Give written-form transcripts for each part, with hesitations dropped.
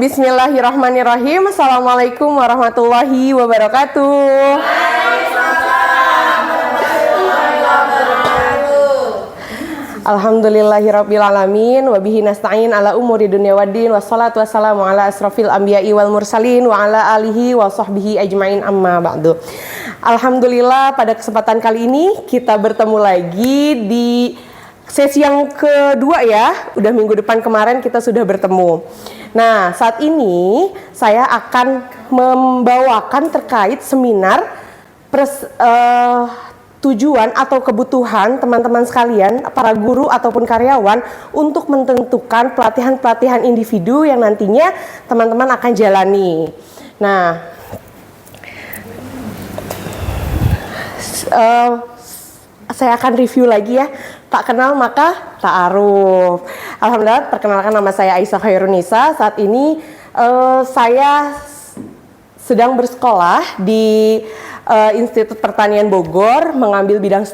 Bismillahirrahmanirrahim. Assalamualaikum warahmatullahi wabarakatuh. Alhamdulillahirabbil alamin wa bihi nasta'in ala umuri dunya waddin wassalatu wassalamu ala asrofil anbiya'i wal mursalin wa ala alihi wa sahbihi ajmain amma ba'du. Alhamdulillah, pada kesempatan kali ini kita bertemu lagi di sesi yang kedua ya. Udah minggu depan kemarin kita sudah bertemu. Nah, saat ini saya akan membawakan terkait seminar tujuan atau kebutuhan teman-teman sekalian, para guru ataupun karyawan untuk menentukan pelatihan-pelatihan individu yang nantinya teman-teman akan jalani. Nah, saya akan review lagi ya. Tak kenal maka ta'aruf. Alhamdulillah, perkenalkan, nama saya Aisyah Khairunisa. Saat ini saya sedang bersekolah di Institut Pertanian Bogor, mengambil bidang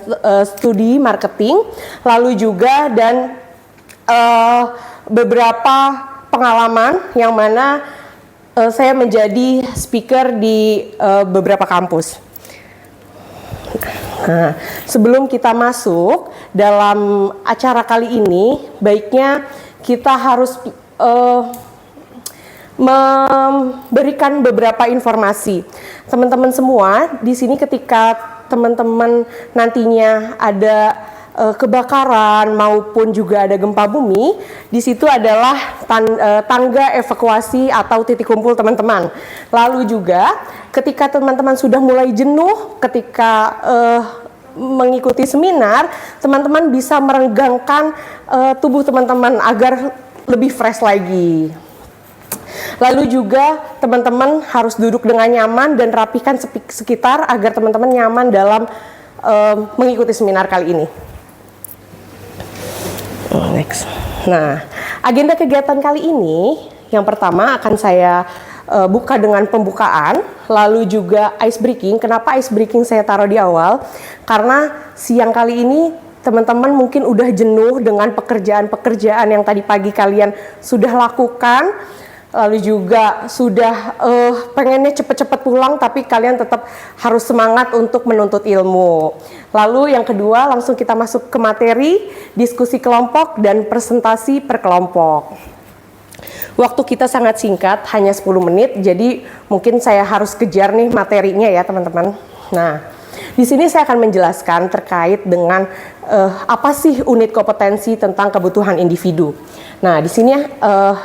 studi marketing, lalu juga dan beberapa pengalaman yang mana saya menjadi speaker di beberapa kampus. Nah, sebelum kita masuk dalam acara kali ini, baiknya kita harus memberikan beberapa informasi. Teman-teman semua di sini, ketika teman-teman nantinya ada kebakaran maupun juga ada gempa bumi, di situ adalah tangga evakuasi atau titik kumpul teman-teman. Lalu juga ketika teman-teman sudah mulai jenuh ketika mengikuti seminar, teman-teman bisa merenggangkan tubuh teman-teman agar lebih fresh lagi. Lalu juga teman-teman harus duduk dengan nyaman dan rapikan sekitar agar teman-teman nyaman dalam mengikuti seminar kali ini. Next. Nah, agenda kegiatan kali ini yang pertama akan saya buka dengan pembukaan, lalu juga ice breaking. Kenapa ice breaking saya taruh di awal? Karena siang kali ini teman-teman mungkin udah jenuh dengan pekerjaan-pekerjaan yang tadi pagi kalian sudah lakukan, lalu juga sudah pengennya cepet-cepet pulang, tapi kalian tetap harus semangat untuk menuntut ilmu. Lalu yang kedua, langsung kita masuk ke materi, diskusi kelompok dan presentasi per kelompok. Waktu kita sangat singkat, hanya 10 menit, jadi mungkin saya harus kejar nih materinya ya teman-teman. Nah, di sini saya akan menjelaskan terkait dengan apa sih unit kompetensi tentang kebutuhan individu. Nah, di sini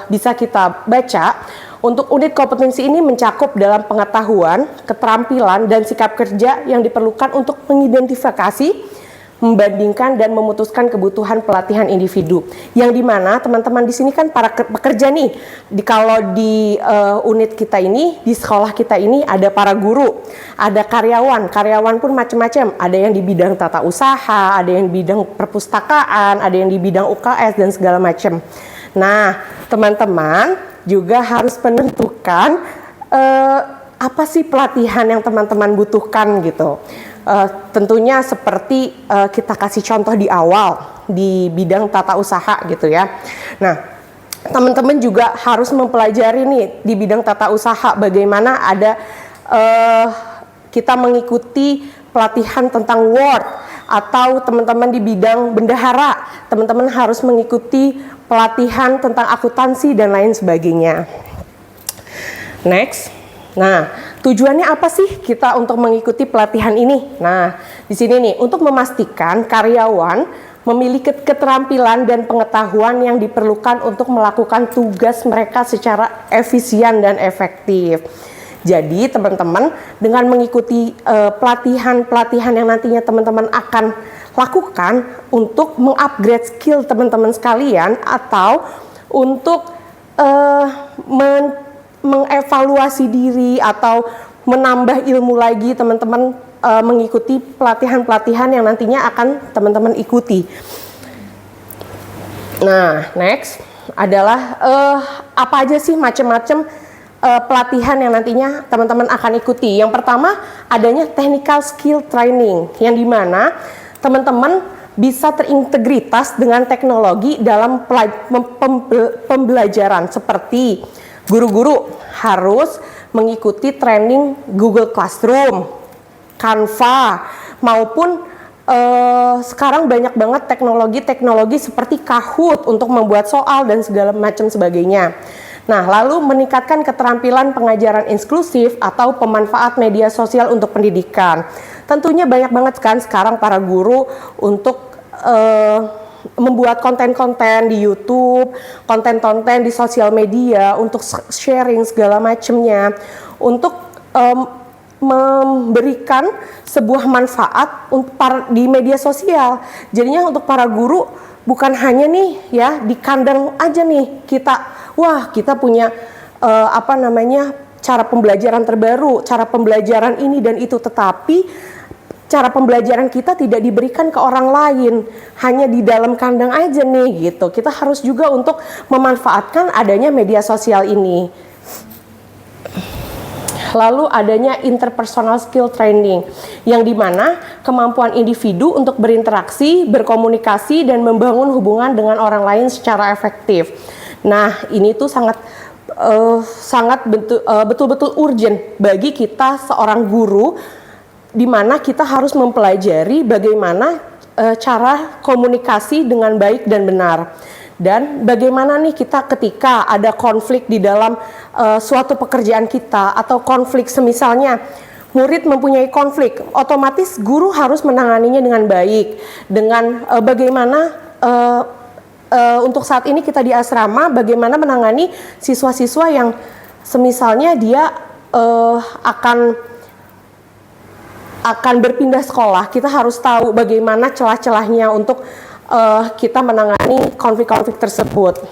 bisa kita baca, untuk unit kompetensi ini mencakup dalam pengetahuan, keterampilan, dan sikap kerja yang diperlukan untuk mengidentifikasi, membandingkan, dan memutuskan kebutuhan pelatihan individu. Yang dimana teman-teman di sini kan para pekerja nih. Kalau di unit kita ini, di sekolah kita ini ada para guru, ada karyawan. Karyawan pun macam-macam. Ada yang di bidang tata usaha, ada yang di bidang perpustakaan, ada yang di bidang UKS dan segala macam. Nah, teman-teman juga harus menentukan apa sih pelatihan yang teman-teman butuhkan gitu. Tentunya seperti kita kasih contoh di awal di bidang tata usaha gitu ya. Nah, teman-teman juga harus mempelajari nih di bidang tata usaha bagaimana ada kita mengikuti pelatihan tentang Word, atau teman-teman di bidang bendahara, teman-teman harus mengikuti pelatihan tentang akuntansi dan lain sebagainya. Next. Nah, tujuannya apa sih kita untuk mengikuti pelatihan ini? Nah, di sini nih, untuk memastikan karyawan memiliki keterampilan dan pengetahuan yang diperlukan untuk melakukan tugas mereka secara efisien dan efektif. Jadi, teman-teman dengan mengikuti pelatihan-pelatihan yang nantinya teman-teman akan lakukan untuk mengupgrade skill teman-teman sekalian, atau untuk mengevaluasi diri atau menambah ilmu lagi, teman-teman mengikuti pelatihan-pelatihan yang nantinya akan teman-teman ikuti. Nah, next adalah apa aja sih macam-macam pelatihan yang nantinya teman-teman akan ikuti. Yang pertama, adanya technical skill training, yang dimana teman-teman bisa terintegritas dengan teknologi dalam pembelajaran, seperti Guru-guru harus mengikuti training Google Classroom, Canva, maupun sekarang banyak banget teknologi-teknologi seperti Kahoot untuk membuat soal dan segala macam sebagainya. Nah, lalu meningkatkan keterampilan pengajaran inklusif atau pemanfaat media sosial untuk pendidikan. Tentunya banyak banget kan sekarang para guru untuk membuat konten-konten di YouTube, konten-konten di sosial media untuk sharing segala macamnya, untuk memberikan sebuah manfaat di media sosial. Jadinya untuk para guru bukan hanya nih ya di kandang aja nih kita punya cara pembelajaran terbaru, cara pembelajaran ini dan itu, tetapi cara pembelajaran kita tidak diberikan ke orang lain, hanya di dalam kandang aja nih gitu. Kita harus juga untuk memanfaatkan adanya media sosial ini. Lalu adanya interpersonal skill training, yang dimana kemampuan individu untuk berinteraksi, berkomunikasi, dan membangun hubungan dengan orang lain secara efektif. Nah, ini tuh betul-betul urgent bagi kita seorang guru, di mana kita harus mempelajari bagaimana cara komunikasi dengan baik dan benar. Dan bagaimana nih kita ketika ada konflik di dalam suatu pekerjaan kita, atau konflik semisalnya murid mempunyai konflik, otomatis guru harus menanganinya dengan baik. Dengan bagaimana untuk saat ini kita di asrama, bagaimana menangani siswa-siswa yang semisalnya dia akan berpindah sekolah. Kita harus tahu bagaimana celah-celahnya untuk kita menangani konflik-konflik tersebut.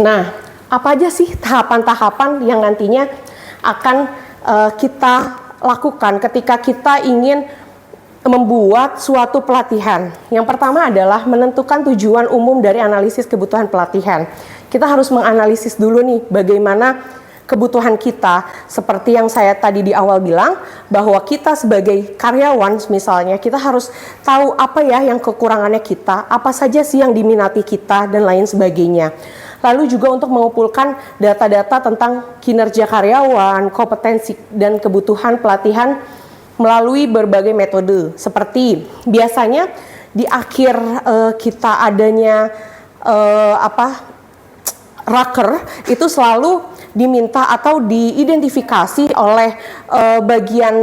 Nah, apa aja sih tahapan-tahapan yang nantinya akan kita lakukan ketika kita ingin membuat suatu pelatihan? Yang pertama adalah menentukan tujuan umum dari analisis kebutuhan pelatihan. Kita harus menganalisis dulu nih bagaimana kebutuhan kita, seperti yang saya tadi di awal bilang, bahwa kita sebagai karyawan misalnya, kita harus tahu apa ya yang kekurangannya kita, apa saja sih yang diminati kita, dan lain sebagainya. Lalu juga untuk mengumpulkan data-data tentang kinerja karyawan, kompetensi, dan kebutuhan pelatihan melalui berbagai metode. Seperti biasanya di akhir kita adanya raker, itu selalu diminta atau diidentifikasi oleh bagian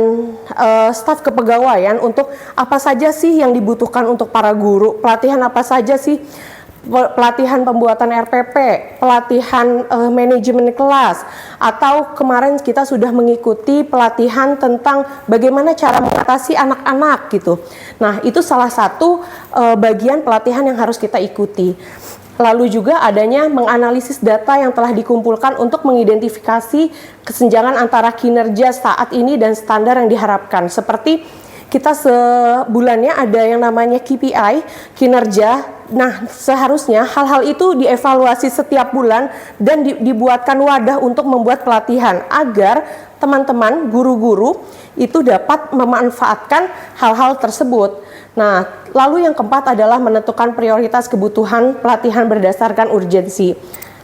staf kepegawaian untuk apa saja sih yang dibutuhkan untuk para guru, pelatihan apa saja sih, pelatihan pembuatan RPP, pelatihan manajemen kelas, atau kemarin kita sudah mengikuti pelatihan tentang bagaimana cara mengatasi anak-anak gitu. Nah, itu salah satu bagian pelatihan yang harus kita ikuti. Lalu juga adanya menganalisis data yang telah dikumpulkan untuk mengidentifikasi kesenjangan antara kinerja saat ini dan standar yang diharapkan. Seperti kita sebulannya ada yang namanya KPI, kinerja. Nah, seharusnya hal-hal itu dievaluasi setiap bulan dan dibuatkan wadah untuk membuat pelatihan agar teman-teman guru-guru itu dapat memanfaatkan hal-hal tersebut. Nah, lalu yang keempat adalah menentukan prioritas kebutuhan pelatihan berdasarkan urgensi.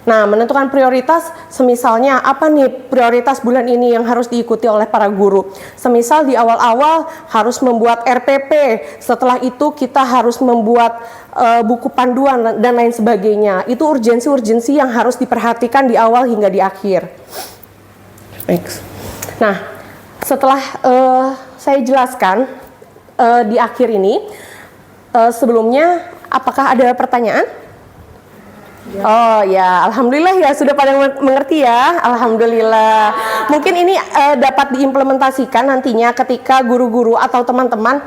Nah, menentukan prioritas, semisalnya apa nih prioritas bulan ini yang harus diikuti oleh para guru. Semisal di awal-awal harus membuat RPP, setelah itu kita harus membuat buku panduan dan lain sebagainya. Itu urgensi-urgensi yang harus diperhatikan di awal hingga di akhir. Next. Nah, setelah saya jelaskan di akhir ini, sebelumnya apakah ada pertanyaan? Ya. Oh ya, alhamdulillah ya sudah pada mengerti ya, alhamdulillah. Mungkin ini dapat diimplementasikan nantinya ketika guru-guru atau teman-teman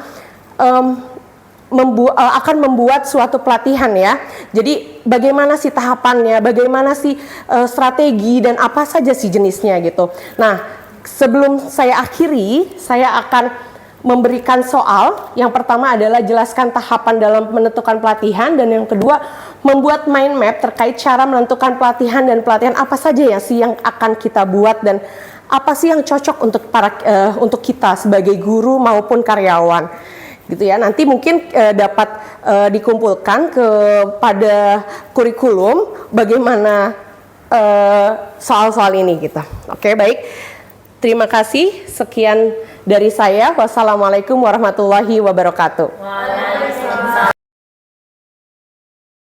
akan membuat suatu pelatihan ya. Jadi bagaimana sih tahapannya, bagaimana sih strategi dan apa saja sih jenisnya gitu. Nah, sebelum saya akhiri, saya akan memberikan soal. Yang pertama adalah jelaskan tahapan dalam menentukan pelatihan, dan yang kedua membuat mind map terkait cara menentukan pelatihan dan pelatihan apa saja ya sih yang akan kita buat dan apa sih yang cocok untuk kita sebagai guru maupun karyawan. gitu ya. Nanti mungkin dapat dikumpulkan kepada kurikulum bagaimana soal-soal ini gitu. Oke, baik. Terima kasih. Sekian dari saya. Wassalamualaikum warahmatullahi wabarakatuh.